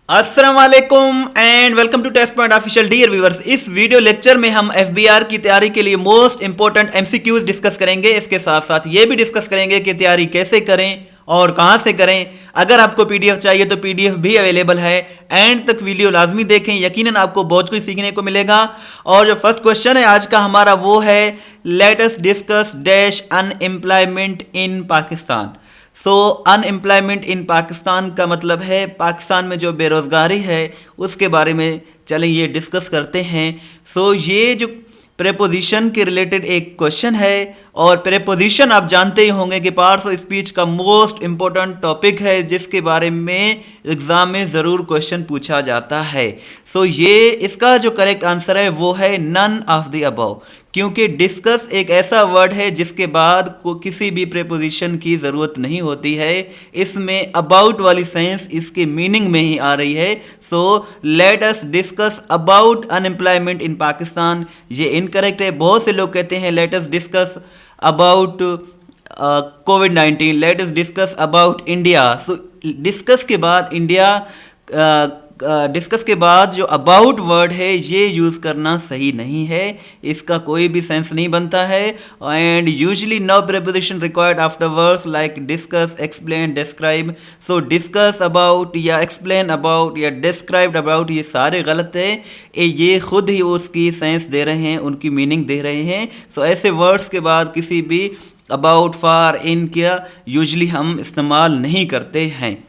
अस्सलाम वालेकुम and welcome to Test Point official. Dear viewers, इस वीडियो लेक्चर में हम एफबीआर की तैयारी के लिए मोस्ट इंपॉर्टेंट एमसीक्यूज डिस्कस करेंगे। इसके साथ साथ ये भी डिस्कस करेंगे कि तैयारी कैसे करें और कहां से करें। अगर आपको पीडीएफ चाहिए तो पीडीएफ भी अवेलेबल है। एंड तक वीडियो लाजमी देखें, यकीनन आपको बहुत कुछ सीखने को मिलेगा। और जो फर्स्ट क्वेश्चन है आज का हमारा वो है, let us discuss dash unemployment इन पाकिस्तान। सो अनएम्प्लॉयमेंट इन पाकिस्तान का मतलब है पाकिस्तान में जो बेरोज़गारी है उसके बारे में चलें ये डिस्कस करते हैं। सो ये जो प्रेपोजिशन के रिलेटेड एक क्वेश्चन है, और प्रेपोजिशन आप जानते ही होंगे कि पार्ट्स ऑफ स्पीच का मोस्ट इंपॉर्टेंट टॉपिक है जिसके बारे में एग्जाम में ज़रूर क्वेश्चन पूछा जाता है। सो ये इसका जो करेक्ट आंसर है वो है नन ऑफ द अबव, क्योंकि डिस्कस एक ऐसा वर्ड है जिसके बाद को किसी भी प्रेपोजिशन की ज़रूरत नहीं होती है। इसमें अबाउट वाली सेंस इसके मीनिंग में ही आ रही है। So let us discuss about unemployment इन पाकिस्तान, ये इनकरेक्ट है। बहुत से लोग कहते हैं let us discuss about covid, let us discuss about India. So discuss के बाद इंडिया, डिस्कस के बाद जो अबाउट वर्ड है ये यूज़ करना सही नहीं है, इसका कोई भी सेंस नहीं बनता है। And usually no preposition required after words like discuss, explain, describe. So discuss about या एक्सप्लेन अबाउट या डिस्क्राइब अबाउट ये सारे गलत है। ये खुद ही उसकी सेंस दे रहे हैं, उनकी मीनिंग दे रहे हैं। सो ऐसे वर्ड्स के बाद किसी भी अबाउट, फार, इन का यूजली हम इस्तेमाल नहीं करते हैं।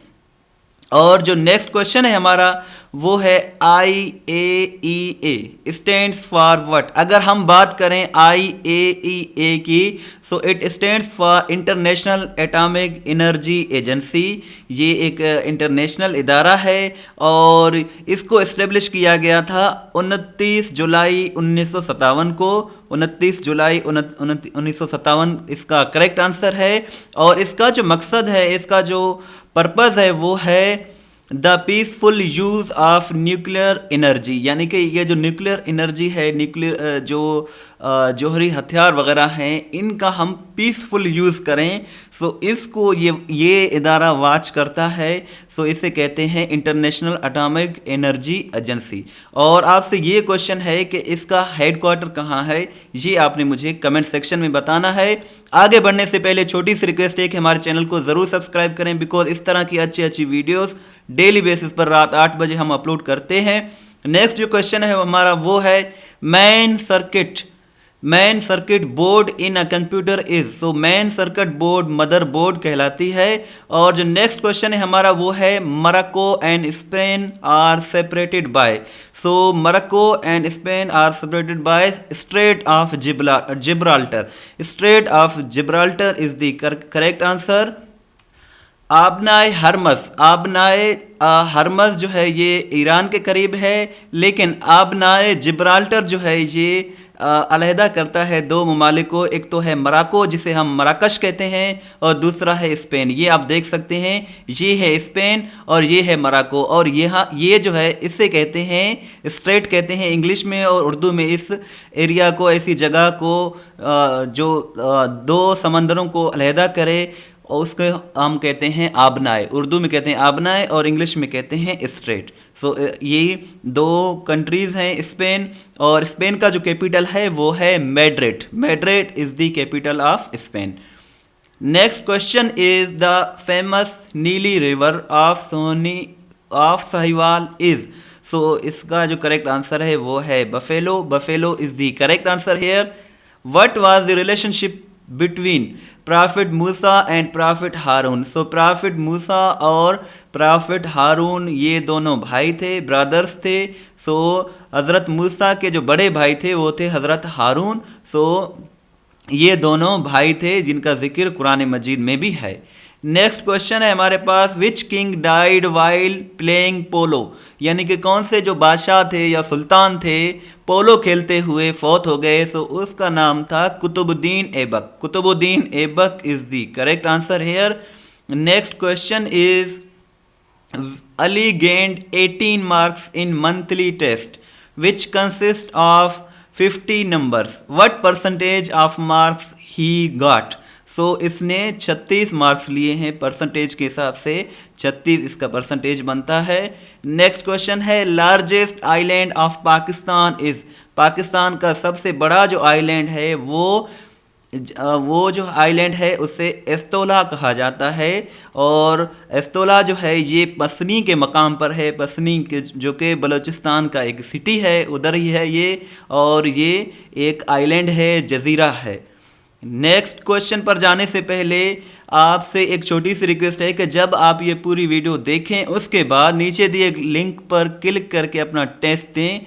और जो नेक्स्ट क्वेश्चन है हमारा वो है IAEA स्टैंड्स फॉर व्हाट। अगर हम बात करें IAEA की, so it stands for international atomic energy agency. ये एक इंटरनेशनल इदारा है और इसको इस्टेब्लिश किया गया था 29 जुलाई 1957 को। 29 जुलाई 1957 इसका करेक्ट आंसर है। और इसका जो मकसद है, इसका जो पर्पज़ है वो है the peaceful use of nuclear energy, यानी कि ये जो न्यूक्लियर एनर्जी है, न्यूक्लियर जो जौहरी हथियार वगैरह हैं, इनका हम पीसफुल यूज़ करें। सो इसको ये इदारा वॉच करता है। सो इसे कहते हैं इंटरनेशनल एटॉमिक एनर्जी एजेंसी। और आपसे ये क्वेश्चन है कि इसका हेडक्वार्टर कहाँ है, ये आपने मुझे कमेंट सेक्शन में बताना है। आगे बढ़ने से पहले छोटी सी रिक्वेस्ट है कि हमारे चैनल को ज़रूर सब्सक्राइब करें, बिकॉज इस तरह की अच्छी अच्छी वीडियोस डेली बेसिस पर रात 8 बजे हम अपलोड करते हैं। नेक्स्ट जो क्वेश्चन है हमारा वो है, man circuit board in a computer is. So man circuit board mother board कहलाती है। और जो नेक्स्ट क्वेश्चन है हमारा वो है, Morocco and Spain are separated by. So Morocco and Spain are separated by Strait of Gibraltar. Strait of Gibraltar is the correct answer. आबनाए हरमस जो है ये ईरान के करीब है, लेकिन आबनाए जिब्राल्टर जो है ये अलहदा करता है दो ममालिक को। एक तो है मोरक्को जिसे हम मराकश कहते हैं, और दूसरा है स्पेन। ये आप देख सकते हैं, ये है स्पेन और ये है मोरक्को। और ये जो है इसे कहते हैं स्ट्रेट कहते हैं इंग्लिश में, और उर्दू में इस एरिया को, ऐसी जगह को जो दो समंदरों को अलहदा करे, और उसको हम कहते हैं आबनाए। उर्दू में कहते हैं आबनाए और इंग्लिश में कहते हैं स्ट्रेट। सो ये दो कंट्रीज़ हैं स्पेन, और स्पेन का जो कैपिटल है वो है Madrid. Madrid is the capital of Spain. Next question is the famous Nili river of Sahiwal is. So इसका जो करेक्ट आंसर है वो है buffalo. Buffalo is the correct answer here. What was the relationship between prophet Musa and prophet Harun. So prophet Musa और prophet हारून ये दोनों भाई थे, ब्रदर्स थे। सो हज़रत मूसा के जो बड़े भाई थे वो थे हज़रत हारून। सो ये दोनों भाई थे जिनका जिक्र कुरान मजीद में भी है। नेक्स्ट क्वेश्चन है हमारे पास, which king died while playing polo. यानी कि कौन से जो बादशाह थे या सुल्तान थे पोलो खेलते हुए फौत हो गए। सो उसका नाम था Qutbuddin Aibak. Qutbuddin Aibak is the correct answer here. Next question is, Ali gained 18 marks in monthly test which consist of 50 numbers. What percentage of marks he got? So इसने 36 मार्क्स लिए हैं परसेंटेज के हिसाब से, 36 इसका परसेंटेज बनता है। नेक्स्ट क्वेश्चन है largest island of Pakistan is, Pakistan का सबसे बड़ा जो आइलैंड है वो जो आइलैंड है उसे एस्तोला कहा जाता है। और एस्तोला जो है ये पसनी के मकाम पर है, पसनी के जो कि बलूचिस्तान का एक सिटी है उधर ही है ये, और ये एक आइलैंड है, जजीरा है। नेक्स्ट क्वेश्चन पर जाने से पहले आपसे एक छोटी सी रिक्वेस्ट है कि जब आप ये पूरी वीडियो देखें उसके बाद नीचे दिए लिंक पर क्लिक करके अपना टेस्ट दें,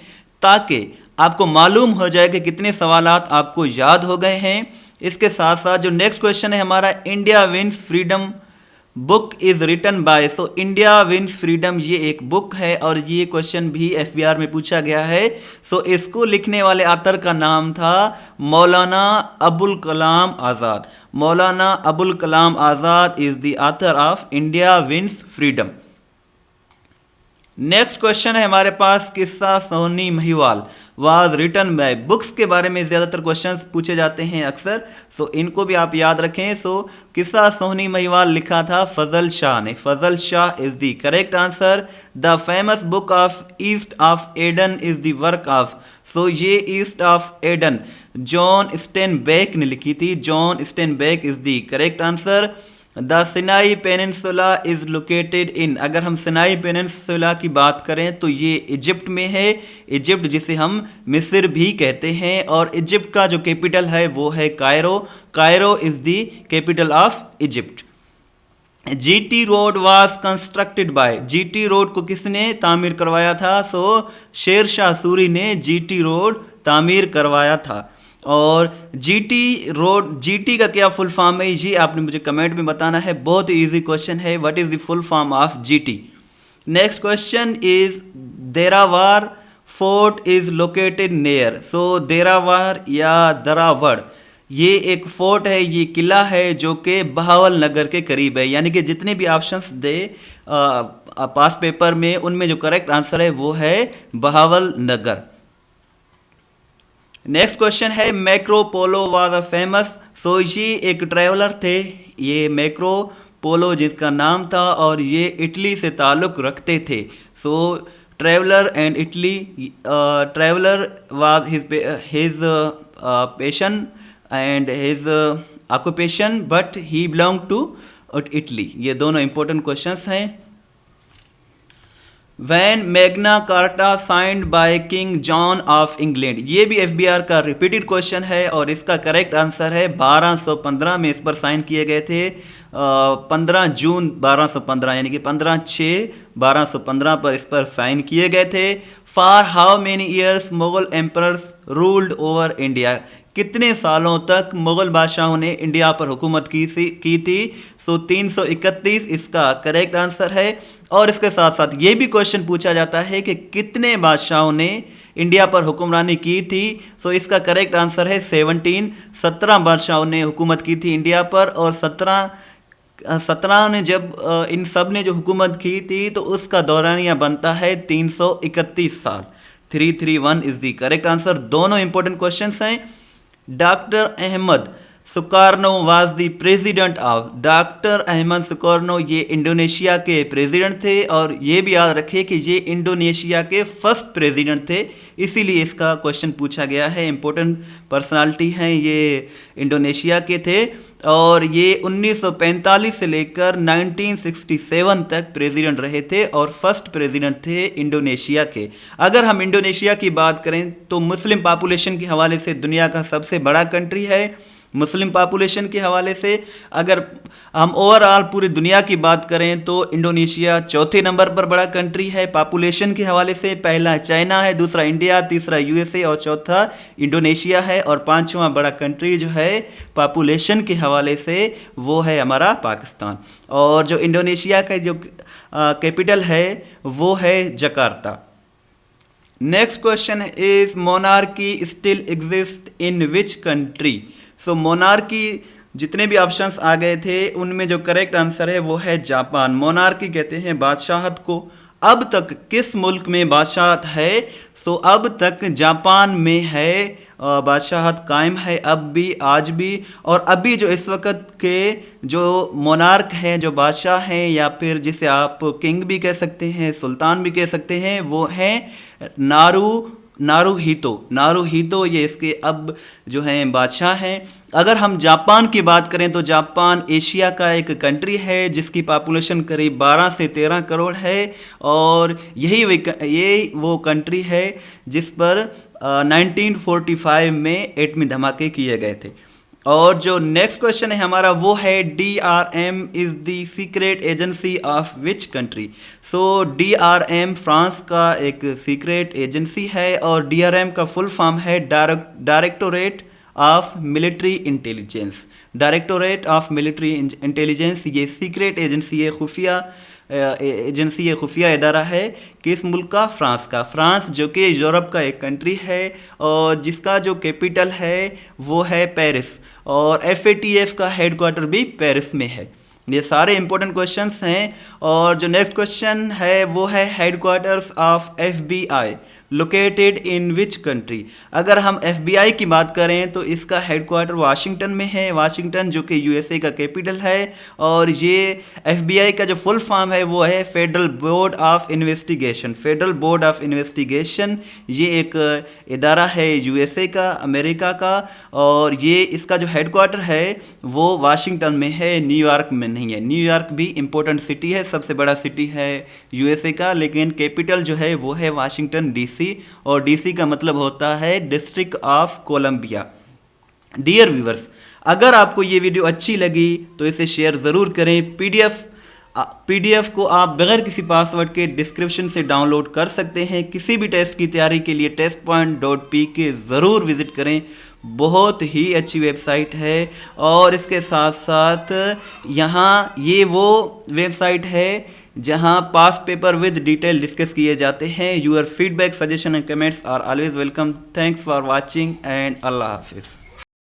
ताकि आपको मालूम हो जाए कि कितने सवालात आपको याद हो गए हैं। इसके साथ साथ जो नेक्स्ट क्वेश्चन है हमारा, India wins freedom book is written by, so India wins freedom ये एक बुक है और ये क्वेश्चन भी एफबीआर में पूछा गया है। सो इसको लिखने वाले ऑथर का नाम था मौलाना Abul Kalam Azad. Maulana Abul Kalam Azad is the author of India wins freedom. Next question है हमारे पास, Qissa Sohni Mahiwal was written by, books के बारे में ज़्यादातर क्वेश्चंस पूछे जाते हैं अक्सर, सो इनको भी आप याद रखें। सो किस्सा सोहनी महिवाल लिखा था फजल शाह ने, Fazal Shah is the correct answer. The famous book of East of Eden is the work of, so ये East of Eden John Steinbeck ने लिखी थी, John Steinbeck is the correct answer. The Sinai peninsula is located in, अगर हम Sinai peninsula की बात करें तो ये इजिप्ट में है, इजिप्ट जिसे हम मिस्र भी कहते हैं, और इजिप्ट का जो कैपिटल है वो है Cairo, Cairo is the capital of Egypt. GT road was constructed by, GT road को किसने तामीर करवाया था? सो शेर शाह सूरी ने जीटी रोड तामीर करवाया था। और जीटी रोड, जीटी का क्या फुल फॉर्म है जी आपने मुझे कमेंट में बताना है, बहुत ही इजी क्वेश्चन है, what is the full form of GT. Next question is Derawar fort is located near, so Derawar या दरावड़ ये एक फोर्ट है, ये किला है जो कि बहावल नगर के करीब है, यानी कि जितने भी ऑप्शंस दे पास पेपर में उनमें जो करेक्ट आंसर है वो है बहावल नगर। नेक्स्ट क्वेश्चन है मैक्रो Polo was a famous, so ये एक ट्रैवलर थे, ये मैक्रो पोलो जिसका नाम था और ये इटली से ताल्लुक़ रखते थे। So traveller and Italy, traveller was his passion and his occupation but he belong to Italy. ये दोनों इंपॉर्टेंट क्वेश्चंस हैं। When Magna Carta signed by King John of England, ये भी एफबीआर का रिपीटेड क्वेश्चन है और इसका करेक्ट आंसर है 1215 में इस पर साइन किए गए थे, 15 जून 1215 यानी कि 15/6/1215 पर इस पर साइन किए गए थे। For how many years Mughal emperors ruled over India, कितने सालों तक मुगल बादशाहों ने इंडिया पर हुकूमत की थी? सो 331 इसका करेक्ट आंसर है। और इसके साथ साथ ये भी क्वेश्चन पूछा जाता है कि कितने बादशाहों ने इंडिया पर हुक्मरानी की थी? सो इसका करेक्ट आंसर है 17, 17 बादशाहों ने हुकूमत की थी इंडिया पर, और 17 ने जब इन सब ने जो हुकूमत की थी तो उसका दौरानिया बनता है 331 साल। 331 इज द करेक्ट आंसर। दोनों इंपॉर्टेंट क्वेश्चंस हैं। Doctor Ahmed Sukarno was the president of, doctor Ahmed Sukarno ये इंडोनेशिया के प्रेसिडेंट थे, और ये भी याद रखें कि ये इंडोनेशिया के फर्स्ट प्रेसिडेंट थे, इसीलिए इसका क्वेश्चन पूछा गया है। इंपॉर्टेंट पर्सनालिटी हैं, ये इंडोनेशिया के थे और ये 1945 से लेकर 1967 तक प्रेसिडेंट रहे थे और फर्स्ट प्रेसिडेंट थे इंडोनेशिया के। अगर हम इंडोनेशिया की बात करें तो मुस्लिम पॉपुलेशन के हवाले से दुनिया का सबसे बड़ा कंट्री है, मुस्लिम पॉपुलेशन के हवाले से। अगर हम ओवरऑल पूरी दुनिया की बात करें तो इंडोनेशिया चौथे नंबर पर बड़ा कंट्री है पॉपुलेशन के हवाले से। पहला चाइना है, दूसरा इंडिया, तीसरा यूएसए और चौथा इंडोनेशिया है, और पांचवां बड़ा कंट्री जो है पॉपुलेशन के हवाले से वो है हमारा पाकिस्तान। और जो इंडोनेशिया का जो कैपिटल है वो है Jakarta. Next question is monarchy still exist in which country? So monarchy जितने भी ऑप्शंस आ गए थे उनमें जो करेक्ट आंसर है वो है जापान। मोनार्की कहते हैं बादशाहत को। अब तक किस मुल्क में बादशाहत है? सो अब तक जापान में है बादशाहत कायम है अब भी, आज भी। और अभी जो इस वक्त के जो मोनार्क हैं, जो बादशाह हैं, या फिर जिसे आप किंग भी कह सकते हैं, सुल्तान भी कह सकते हैं, वो हैं नारूहितो ये इसके अब जो हैं बादशाह हैं। अगर हम जापान की बात करें तो जापान एशिया का एक कंट्री है जिसकी पॉपुलेशन करीब 12 से 13 करोड़ है, और यही वो कंट्री है जिस पर 1945 में एटमी धमाके किए गए थे। और जो नेक्स्ट क्वेश्चन है हमारा वो है DRM is the secret agency of which country. So DRM France का एक सीक्रेट एजेंसी है, और DRM का फुल फॉर्म है directorate of military intelligence. Directorate of military intelligence ये सीक्रेट एजेंसी है, खुफिया इदारा है। किस मुल्क का? फ्रांस का। फ्रांस जो कि यूरोप का एक कंट्री है, और जिसका जो कैपिटल है वो है पेरिस, और FATF का हेडक्वार्टर भी पेरिस में है। ये सारे इंपॉर्टेंट क्वेश्चंस हैं। और जो नेक्स्ट क्वेश्चन है वो है headquarters of FBI located in which country. अगर हम FBI की बात करें तो इसका हेडक्वार्टर वाशिंगटन में है, वाशिंगटन जो कि USA का कैपिटल है। और ये FBI का जो फुल फॉर्म है वो है federal board of investigation. Federal board of investigation ये एक इदारा है USA का, अमेरिका का, और ये इसका जो हेडक्वार्टर है वो वाशिंगटन में है, न्यूयॉर्क में नहीं है। न्यूयॉर्क भी इम्पोर्टेंट सिटी है, सबसे बड़ा सिटी है USA का, लेकिन कैपिटल जो है वो है वाशिंगटन DC, और DC का मतलब होता है district of Columbia. Dear viewers, अगर आपको ये वीडियो अच्छी लगी तो इसे शेयर ज़रूर करें। PDF को आप बगैर किसी पासवर्ड के डिस्क्रिप्शन से डाउनलोड कर सकते हैं। किसी भी टेस्ट की तैयारी के लिए testpoint.pk ज़रूर विज़िट करें, बहुत ही अच्छी वेबसाइट है। और इसके साथ साथ यहाँ ये वो वेबसाइट है जहाँ past paper with detail discuss किए जाते हैं। Your feedback, suggestion and comments are always welcome. Thanks for watching and अल्लाह हाफिज़।